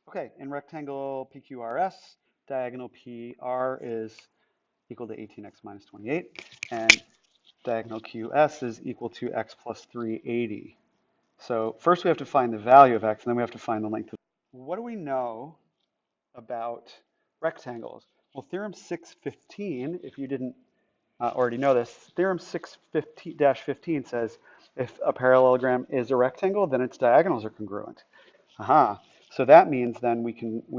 Okay, in rectangle PQRS, diagonal PR is equal to 18x minus 28, and diagonal QS is equal to x plus 380. So first we have to find the value of x, and then we have to find the length of. What do we know about rectangles? Well, theorem 615, if you didn't already know this, theorem 615-15 says if a parallelogram is a rectangle, then its diagonals are congruent. Aha. So that means then we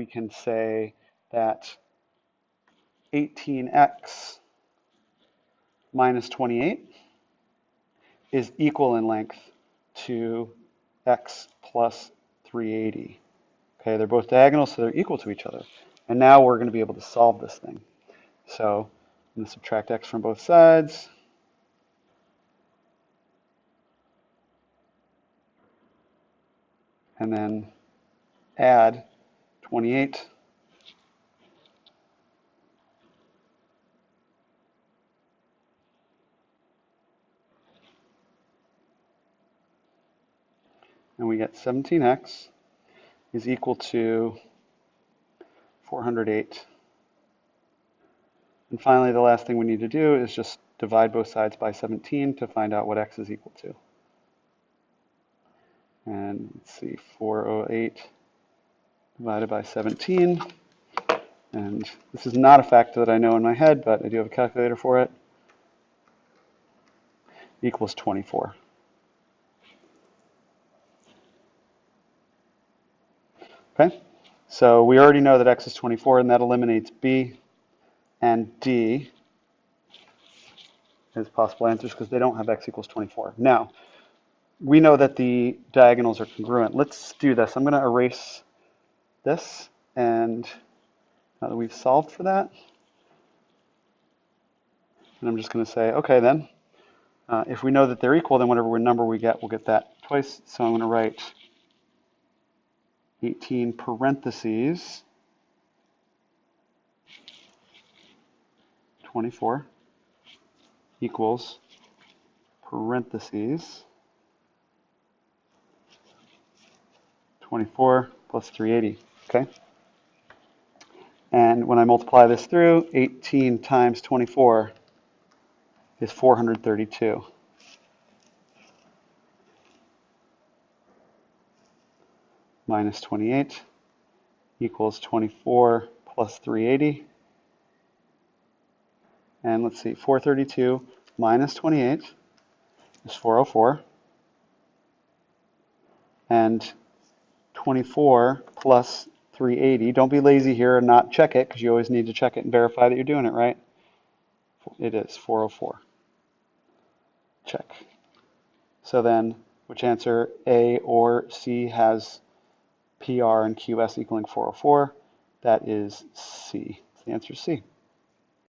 can say that 18x minus 28 is equal in length to x plus 380. Okay, they're both diagonal, so they're equal to each other. And now we're going to be able to solve this thing. So I'm going to subtract x from both sides. And then add 28 and we get 17x is equal to 408. And finally, the last thing we need to do is just divide both sides by 17 to find out what x is equal to. And let's see, 408 divided by 17. And this is not a fact that I know in my head, but I do have a calculator for it. Equals 24. Okay, so we already know that x is 24, and that eliminates b and d as possible answers because they don't have x equals 24. Now, we know that the diagonals are congruent. Let's do this. I'm going to erase this, and now that we've solved for that, and I'm just going to say, okay, then, if we know that they're equal, then whatever number we get, we'll get that twice. So I'm going to write 18 parentheses 24 equals parentheses 24 plus 380, okay? And when I multiply this through, 18 times 24 is 432. Minus 28 equals 24 plus 380. And let's see, 432 minus 28 is 404. And 24 plus 380, don't be lazy here and not check it, because you always need to check it and verify that you're doing it right. It is 404. Check. So then, which answer, A or C, has PR and QS equaling 404? That is C. The answer is C.